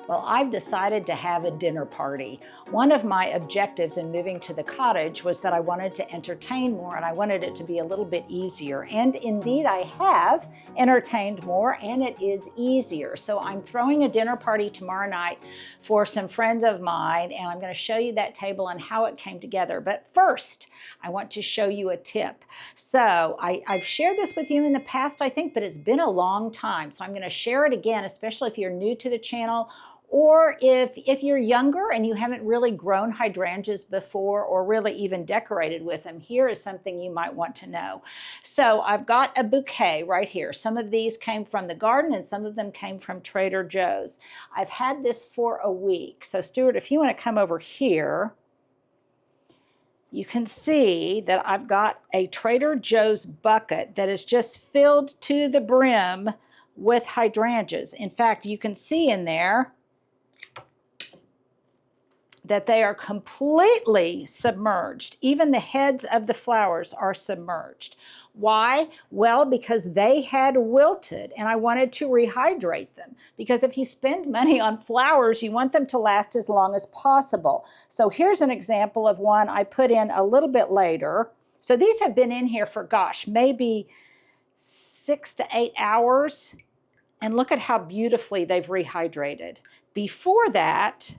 Well, I've decided to have a dinner party. One of my objectives in moving to the cottage was that I wanted to entertain more and I wanted it to be a little bit easier. And indeed, I have entertained more and it is easier. So I'm throwing a dinner party tomorrow night for some friends of mine, and I'm going to show you that table and how it came together. But first, I want to show you a tip. So I've shared this with you in the past, I think, but it's been a long time. So I'm going to share it again, especially if you're new to the channel, or if you're younger and you haven't really grown hydrangeas before or really even decorated with them. Here is something you might want to know. So I've got a bouquet right here. Some of these came from the garden and some of them came from Trader Joe's. I've had this for a week. So Stuart, if you want to come over here, you can see that I've got a Trader Joe's bucket that is just filled to the brim with hydrangeas. In fact, you can see in there that they are completely submerged. Even the heads of the flowers are submerged. Why? Well, because they had wilted and I wanted to rehydrate them. Because if you spend money on flowers, you want them to last as long as possible. So here's an example of one I put in a little bit later. So these have been in here for, gosh, maybe 6 to 8 hours. And look at how beautifully they've rehydrated. Before that,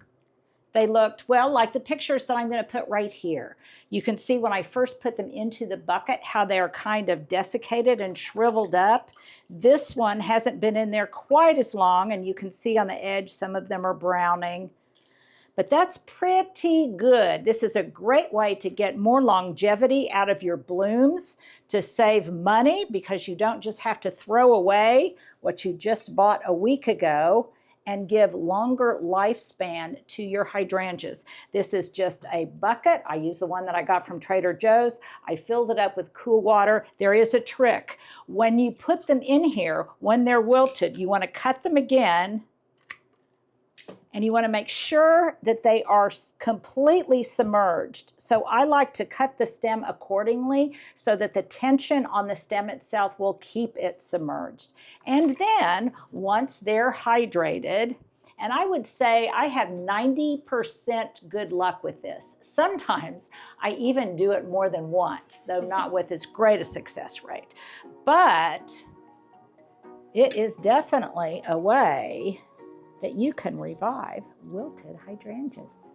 they looked, well, like the pictures that I'm going to put right here. You can see when I first put them into the bucket how they're kind of desiccated and shriveled up. This one hasn't been in there quite as long, and you can see on the edge some of them are browning. But that's pretty good. This is a great way to get more longevity out of your blooms, to save money because you don't just have to throw away what you just bought a week ago, and give longer lifespan to your hydrangeas. This is just a bucket. I use the one that I got from Trader Joe's. I filled it up with cool water. There is a trick. When you put them in here, when they're wilted, you want to cut them again, and you want to make sure that they are completely submerged. So I like to cut the stem accordingly so that the tension on the stem itself will keep it submerged. And then once they're hydrated, and I would say I have 90% good luck with this. Sometimes I even do it more than once, though not with as great a success rate. But it is definitely a way that you can revive wilted hydrangeas.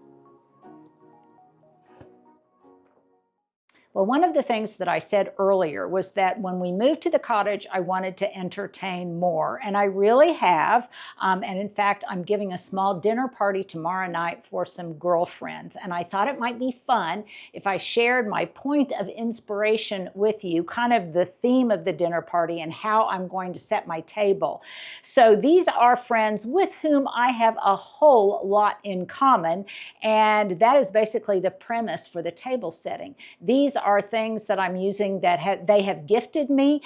Well, one of the things that I said earlier was that when we moved to the cottage, I wanted to entertain more, and I really have. And in fact, I'm giving a small dinner party tomorrow night for some girlfriends, and I thought it might be fun if I shared my point of inspiration with you, kind of the theme of the dinner party and how I'm going to set my table. So these are friends with whom I have a whole lot in common, and that is basically the premise for the table setting. These are things that I'm using that they have gifted me.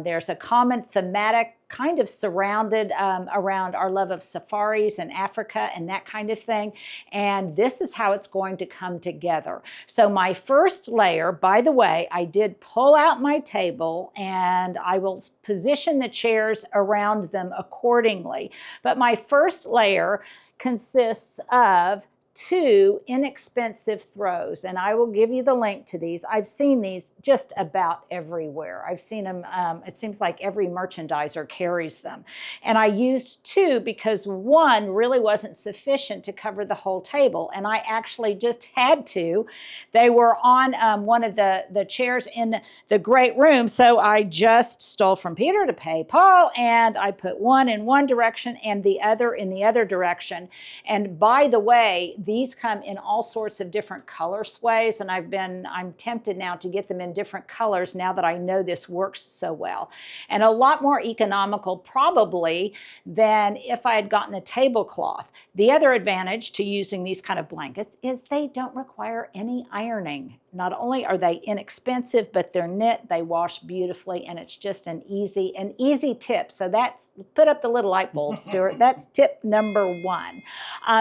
There's a common thematic kind of surrounded around our love of safaris and Africa and that kind of thing. And this is how it's going to come together. So my first layer, by the way, I did pull out my table and I will position the chairs around them accordingly. But my first layer consists of 2 inexpensive throws, and I will give you the link to these. I've seen these just about everywhere. I've seen them, it seems like every merchandiser carries them. And I used 2 because 1 really wasn't sufficient to cover the whole table, and I actually just had to. They were on one of the chairs in the great room, so I just stole from Peter to pay Paul, and I put 1 in one direction and the other in the other direction. And by the way, these come in all sorts of different color sways, and I'm tempted now to get them in different colors now that I know this works so well. And a lot more economical probably than if I had gotten a tablecloth. The other advantage to using these kind of blankets is they don't require any ironing. Not only are they inexpensive, but they're knit, they wash beautifully, and it's just an easy tip. So that's, put up the little light bulb, Stuart. That's tip number 1.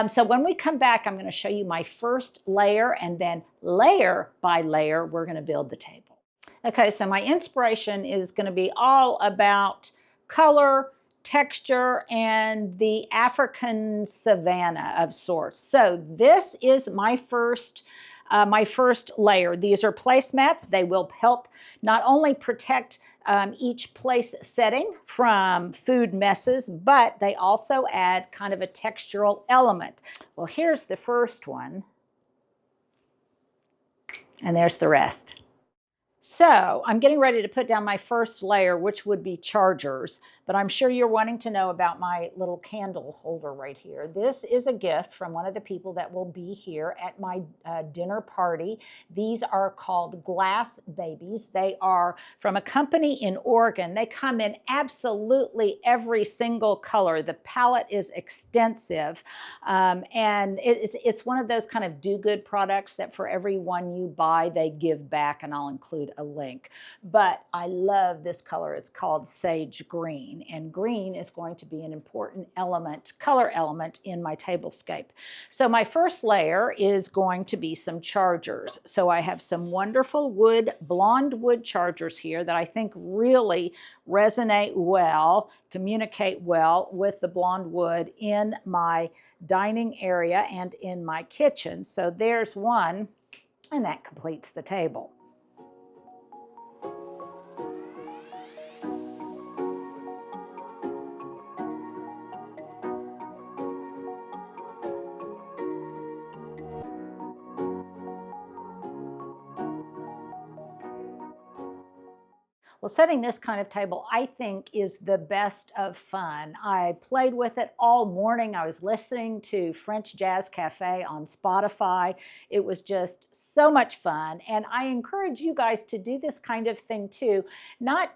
So when we come back, I'm going to show you my first layer, and then layer by layer, we're going to build the table. Okay, so my inspiration is going to be all about color, texture and the African savanna of sorts. So this is my first layer. These are placemats. They will help not only protect each place setting from food messes, but they also add kind of a textural element. Well, here's the first one, and there's the rest. So I'm getting ready to put down my first layer, which would be chargers, but I'm sure you're wanting to know about my little candle holder right here. This is a gift from one of the people that will be here at my dinner party. These are called Glassybabies. They are from a company in Oregon. They come in absolutely every single color. The palette is extensive, and it's one of those kind of do-good products that for every one you buy, they give back, and I'll include a link. But I love this color. It's called sage green, and green is going to be an important element, color element in my tablescape. So my first layer is going to be some chargers. So I have some wonderful blonde wood chargers here that I think really resonate well, communicate well with the blonde wood in my dining area and in my kitchen. So there's one, and that completes the table. Well, setting this kind of table, I think, is the best of fun. I played with it all morning. I was listening to French Jazz Cafe on Spotify. It was just so much fun, and I encourage you guys to do this kind of thing too. Not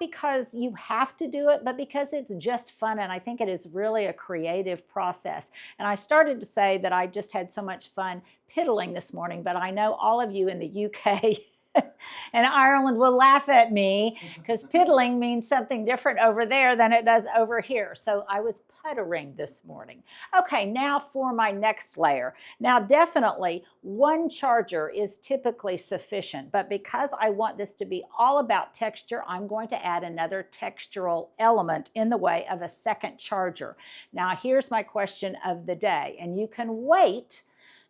because you have to do it, but because it's just fun, and I think it is really a creative process. And I started to say that I just had so much fun piddling this morning, but I know all of you in the UK and Ireland will laugh at me because piddling means something different over there than it does over here. So I was puttering this morning. Okay, now for my next layer. Now definitely one charger is typically sufficient, but because I want this to be all about texture, I'm going to add another textural element in the way of a second charger. Now here's my question of the day, and you can wait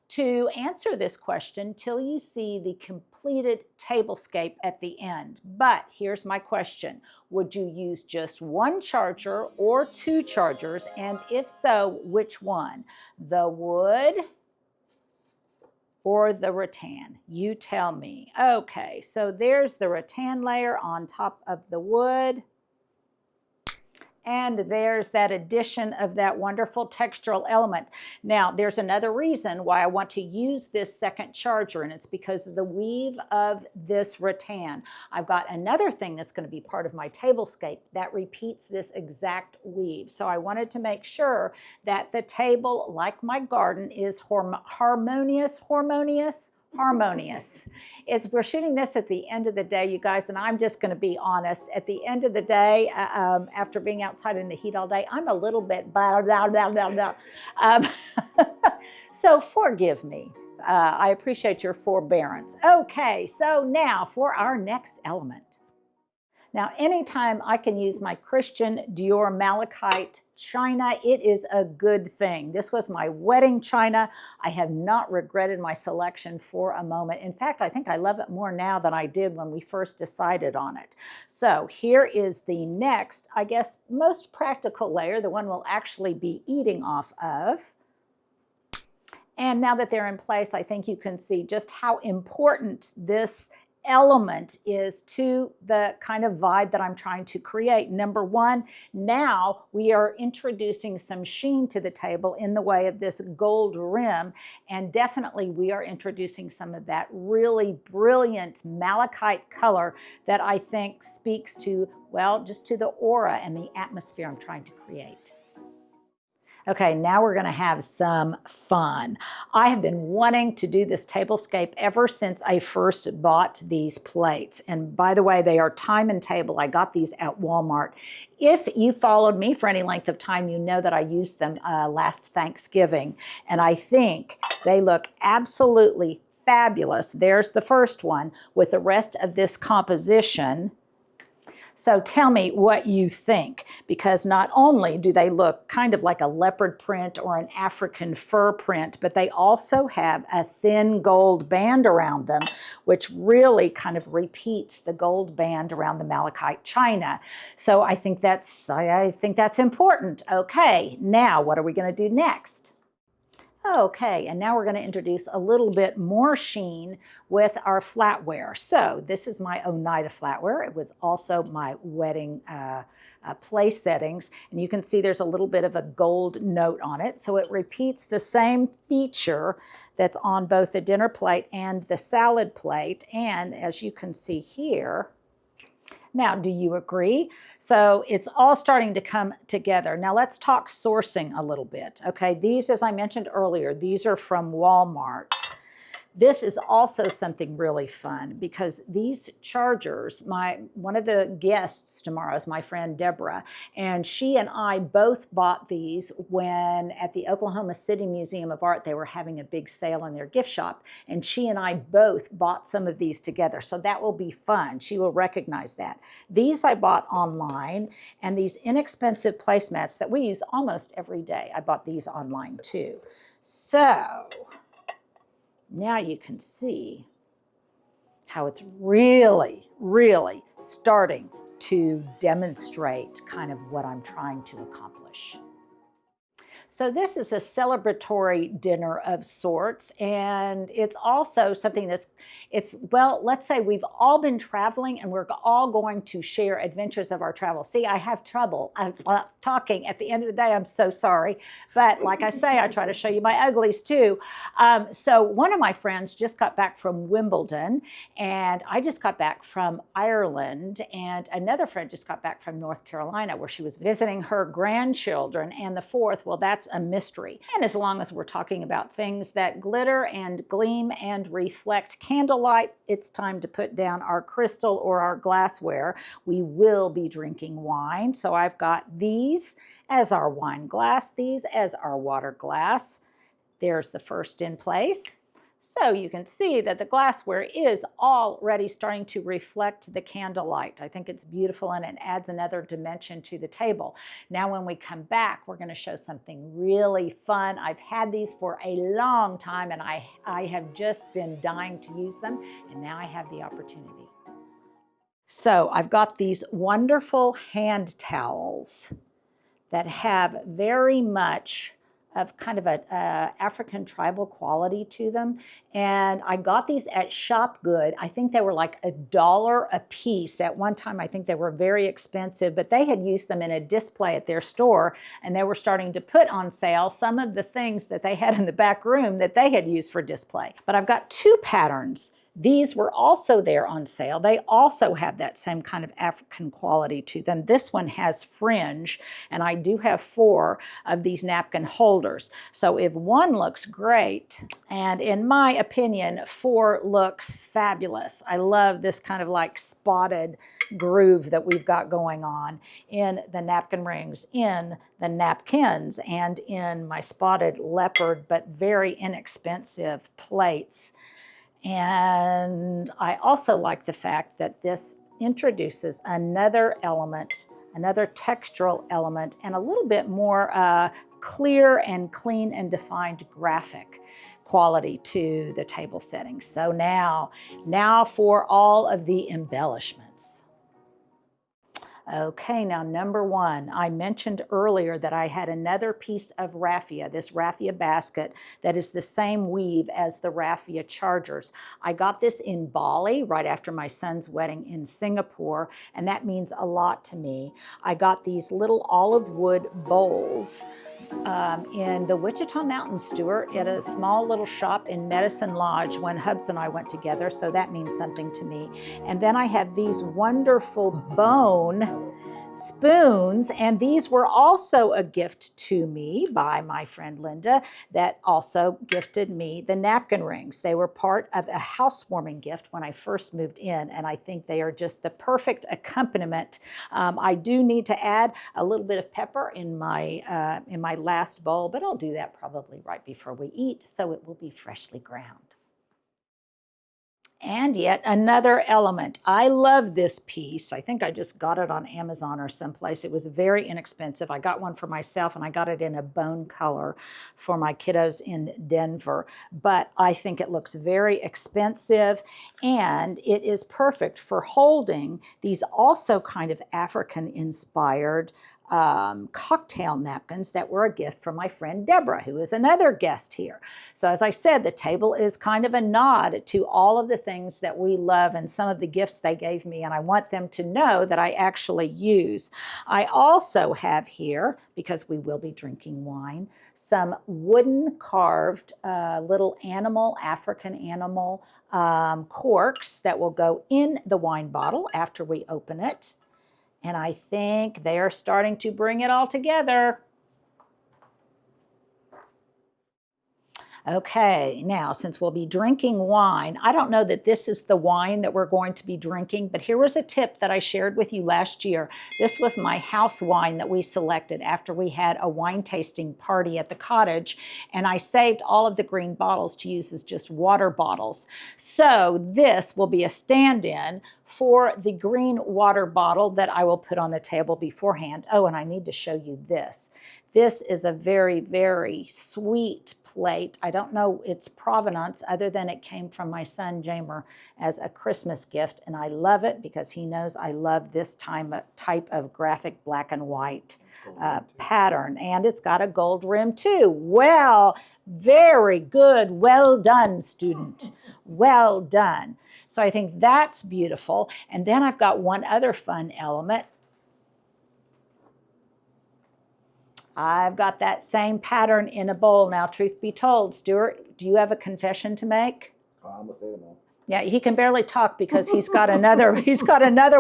to answer this question till you see the completed tablescape at the end. But here's my question. Would you use just one charger or two chargers? And if so, which one? The wood or the rattan? You tell me. Okay, so there's the rattan layer on top of the wood. And there's that addition of that wonderful textural element. Now, there's another reason why I want to use this second charger, and it's because of the weave of this rattan. I've got another thing that's going to be part of my tablescape that repeats this exact weave. So I wanted to make sure that the table, like my garden, is harmonious. We're shooting this at the end of the day, you guys, and I'm just going to be honest. At the end of the day, after being outside in the heat all day, I'm a little bit blah, blah, blah, blah, blah. So forgive me. I appreciate your forbearance. Okay, so now for our next element. Now, anytime I can use my Christian Dior malachite china, it is a good thing. This was my wedding china. I have not regretted my selection for a moment. In fact, I think I love it more now than I did when we first decided on it. So here is the next, I guess, most practical layer, the one we'll actually be eating off of. And now that they're in place, I think you can see just how important this element is to the kind of vibe that I'm trying to create. Number one, now we are introducing some sheen to the table in the way of this gold rim, and definitely we are introducing some of that really brilliant malachite color that I think speaks to, well, just to the aura and the atmosphere I'm trying to create. Okay, now we're going to have some fun. I have been wanting to do this tablescape ever since I first bought these plates. And by the way, they are time and table. I got these at Walmart. If you followed me for any length of time, you know that I used them last Thanksgiving. And I think they look absolutely fabulous. There's the first one with the rest of this composition. So tell me what you think, because not only do they look kind of like a leopard print or an African fur print, but they also have a thin gold band around them, which really kind of repeats the gold band around the malachite china. So I think that's important. Okay, now what are we going to do next? Okay, and now we're going to introduce a little bit more sheen with our flatware. So this is my Oneida flatware. It was also my wedding place settings, and you can see there's a little bit of a gold note on it. So it repeats the same feature that's on both the dinner plate and the salad plate. And as you can see here, now, do you agree? So it's all starting to come together. Now let's talk sourcing a little bit. Okay, these, as I mentioned earlier, these are from Walmart. This is also something really fun because these chargers, one of the guests tomorrow is my friend Deborah, and she and I both bought these when at the Oklahoma City Museum of Art, they were having a big sale in their gift shop, and she and I both bought some of these together. So that will be fun. She will recognize that. These I bought online, and these inexpensive placemats that we use almost every day, I bought these online too. So now you can see how it's really, really starting to demonstrate kind of what I'm trying to accomplish. So this is a celebratory dinner of sorts, and it's also something well, let's say we've all been traveling and we're all going to share adventures of our travel. See, I have trouble talking at the end of the day. I'm so sorry. But like I say, I try to show you my uglies too. So one of my friends just got back from Wimbledon, and I just got back from Ireland, and another friend just got back from North Carolina where she was visiting her grandchildren. And the fourth, well, that's a mystery. And as long as we're talking about things that glitter and gleam and reflect candlelight, it's time to put down our crystal or our glassware. We will be drinking wine. So I've got these as our wine glass, these as our water glass. There's the first in place. So you can see that the glassware is already starting to reflect the candlelight. I think it's beautiful, and it adds another dimension to the table. Now when we come back, we're going to show something really fun. I've had these for a long time, and I have just been dying to use them, and now I have the opportunity. So I've got these wonderful hand towels that have very much of kind of an African tribal quality to them. And I got these at Shop Good. I think they were like $1 a piece. At one time, I think they were very expensive, but they had used them in a display at their store, and they were starting to put on sale some of the things that they had in the back room that they had used for display. But I've got two patterns. These were also there on sale. They also have that same kind of African quality to them. This one has fringe, and I do have 4 of these napkin holders. So if one looks great, and in my opinion, 4 looks fabulous. I love this kind of like spotted groove that we've got going on in the napkin rings, in the napkins, and in my spotted leopard, but very inexpensive plates. And I also like the fact that this introduces another element, another textural element, and a little bit more clear and clean and defined graphic quality to the table setting. So now for all of the embellishments. Okay, now number 1, I mentioned earlier that I had another piece of raffia, this raffia basket that is the same weave as the raffia chargers. I got this in Bali right after my son's wedding in Singapore, and that means a lot to me. I got these little olive wood bowls in the Wichita Mountain Stewart at a small little shop in Medicine Lodge when Hubs and I went together, so that means something to me. And then I have these wonderful bone spoons, and these were also a gift to me by my friend Linda that also gifted me the napkin rings. They were part of a housewarming gift when I first moved in, and I think they are just the perfect accompaniment. I do need to add a little bit of pepper in my last bowl, but I'll do that probably right before we eat, so it will be freshly ground. And yet another element. I love this piece. I think I just got it on Amazon or someplace. It was very inexpensive. I got one for myself, and I got it in a bone color for my kiddos in Denver. But I think it looks very expensive, and it is perfect for holding these also kind of African-inspired cocktail napkins that were a gift from my friend Deborah, who is another guest here. So as I said, the table is kind of a nod to all of the things that we love and some of the gifts they gave me, and I want them to know that I actually use. I also have here, because we will be drinking wine, some wooden carved little animal, African animal corks that will go in the wine bottle after we open it. And I think they are starting to bring it all together. Okay, now since we'll be drinking wine, I don't know that this is the wine that we're going to be drinking, but here was a tip that I shared with you last year. This was my house wine that we selected after we had a wine tasting party at the cottage, and I saved all of the green bottles to use as just water bottles. So this will be a stand-in for the green water bottle that I will put on the table beforehand. Oh, and I need to show you this. This is a very, very sweet plate. I don't know its provenance other than it came from my son Jamer as a Christmas gift, and I love it because he knows I love this type of graphic black and white pattern, and it's got a gold rim too. Well, very good. Well done, student. Well done. So I think that's beautiful. And then I've got one other fun element. I've got that same pattern in a bowl. Now, truth be told, Stuart, do you have a confession to make? I'm a animal. Yeah, he can barely talk because he's got another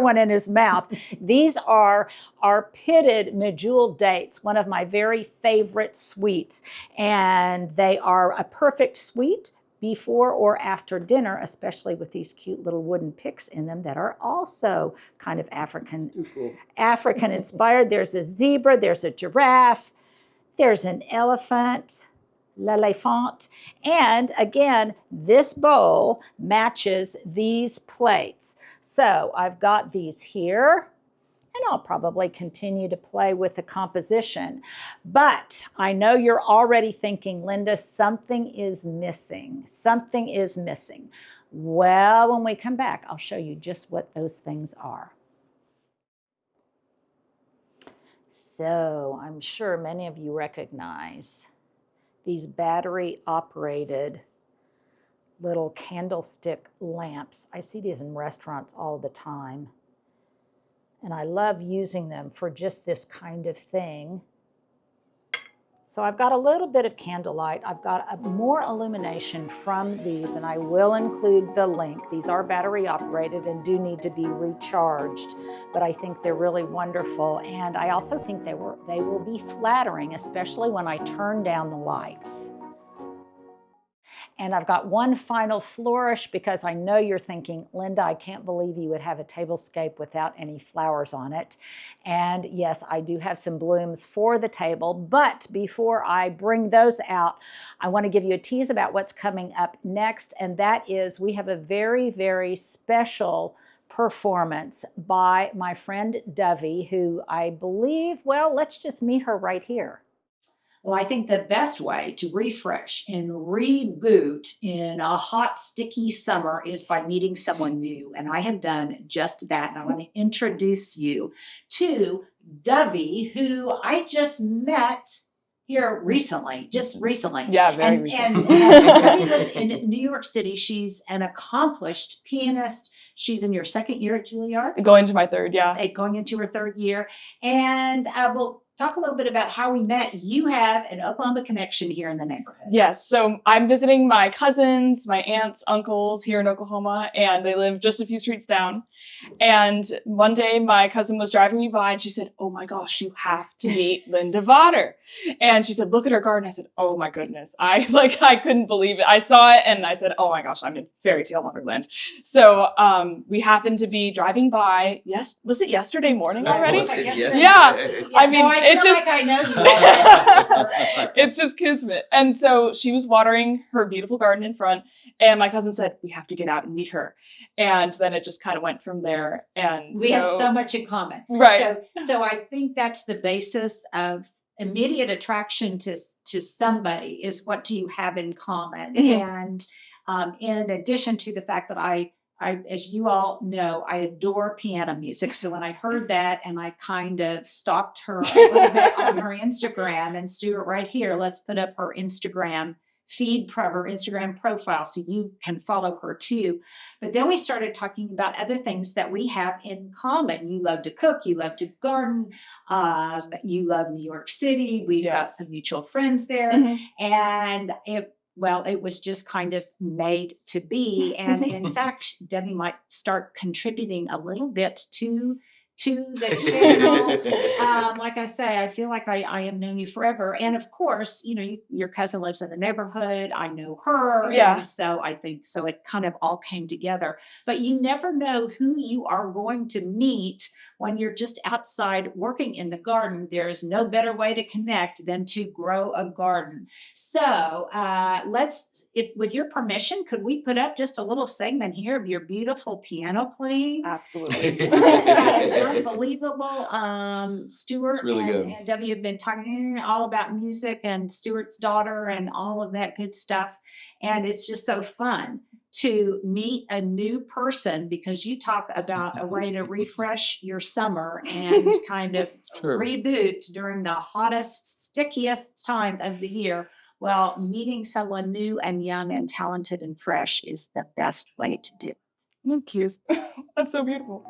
one in his mouth. These are our pitted medjool dates, one of my very favorite sweets. And they are a perfect sweet before or after dinner, especially with these cute little wooden picks in them that are also kind of African inspired. There's a zebra, there's a giraffe, there's an elephant, l'elephant. And again, this bowl matches these plates. So I've got these here, and I'll probably continue to play with the composition. But I know you're already thinking, Linda, something is missing. Something is missing. Well, when we come back, I'll show you just what those things are. So I'm sure many of you recognize these battery-operated little candlestick lamps. I see these in restaurants all the time. And I love using them for just this kind of thing. So I've got a little bit of candlelight. I've got more illumination from these, and I will include the link. These are battery operated and do need to be recharged, but I think they're really wonderful. And I also think they will be flattering, especially when I turn down the lights. And I've got one final flourish because I know you're thinking, Linda, I can't believe you would have a tablescape without any flowers on it. And yes, I do have some blooms for the table, but before I bring those out, I want to give you a tease about what's coming up next, and that is we have a very, very special performance by my friend Dovey, who I believe, well, let's just meet her right here. Well, I think the best way to refresh and reboot in a hot, sticky summer is by meeting someone new. And I have done just that. And I want to introduce you to Dovey, who I just met here recently, just recently. Yeah, very recently. And Dovey lives in New York City. She's an accomplished pianist. She's in your second year at Juilliard. Going to my third, yeah. Going into her third year. And we'll talk a little bit about how we met. You have an Oklahoma connection here in the neighborhood. Yes, so I'm visiting my cousins, my aunts, uncles here in Oklahoma, and they live just a few streets down. And one day my cousin was driving me by and she said, oh my gosh, you have to meet Linda Vater. And she said, look at her garden. I said, oh my goodness. I couldn't believe it. I saw it and I said, oh my gosh, I'm in fairy tale wonderland. So we happened to be driving by. Yes, was it yesterday morning already? Yesterday. Yeah. I mean, It's feel just like I know you. it's just kismet. And so she was watering her beautiful garden in front, and my cousin said, we have to get out and meet her. And then it just kind of went from there. And We have so much in common. Right. So I think that's the basis of immediate attraction to somebody is what do you have in common. Mhm. And in addition to the fact that I, as you all know, I adore piano music. So when I heard that and I kind of stalked her a little bit on her Instagram, and Stuart, right here, let's put up her Instagram feed, her Instagram profile, so you can follow her too. But then we started talking about other things that we have in common. You love to cook, you love to garden, you love New York City. We've got some mutual friends there. And it was just kind of made to be. And in fact, Debbie might start contributing a little bit to the channel. Like I say, I feel like I have known you forever. And of course, your cousin lives in the neighborhood. I know her. Yeah. And so I think so it kind of all came together. But you never know who you are going to meet when you're just outside working in the garden. There is no better way to connect than to grow a garden. So with your permission, could we put up just a little segment here of your beautiful piano playing? Absolutely. Unbelievable. Stuart really good. and Debbie have been talking all about music and Stuart's daughter and all of that good stuff. And it's just so fun to meet a new person, because you talk about a way to refresh your summer and kind of reboot during the hottest, stickiest time of the year. Well, meeting someone new and young and talented and fresh is the best way to do. Thank you. That's so beautiful.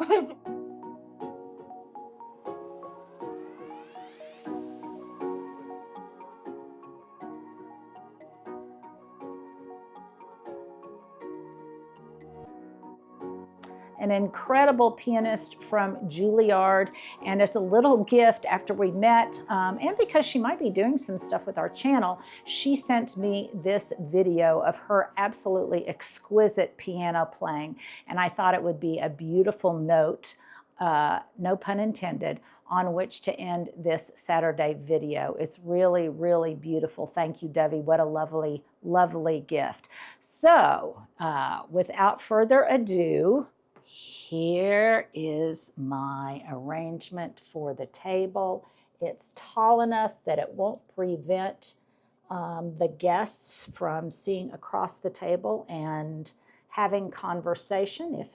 An incredible pianist from Juilliard, and as a little gift after we met, and because she might be doing some stuff with our channel, she sent me this video of her absolutely exquisite piano playing, and I thought it would be a beautiful note, no pun intended, on which to end this Saturday video. It's really, really beautiful. Thank you, Debbie. What a lovely, lovely gift. So without further ado, here is my arrangement for the table. It's tall enough that it won't prevent the guests from seeing across the table and having conversation. If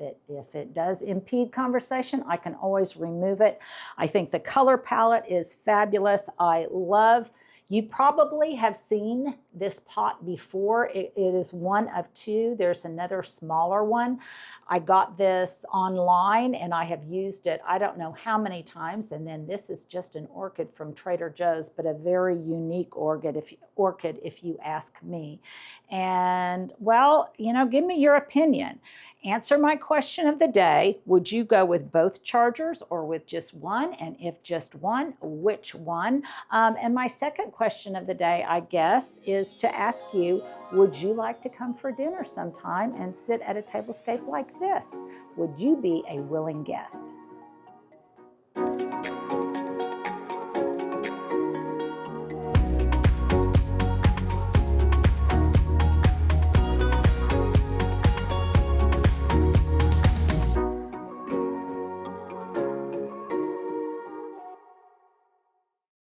it does impede conversation, I can always remove it. I think the color palette is fabulous. You probably have seen this pot before. It is one of two. There's another smaller one. I got this online and I have used it I don't know how many times. And then this is just an orchid from Trader Joe's, but a very unique orchid if you ask me. And well, give me your opinion. Answer my question of the day. Would you go with both chargers or with just one? And if just one, which one? And my second question of the day, I guess, is to ask you, would you like to come for dinner sometime and sit at a tablescape like this? Would you be a willing guest?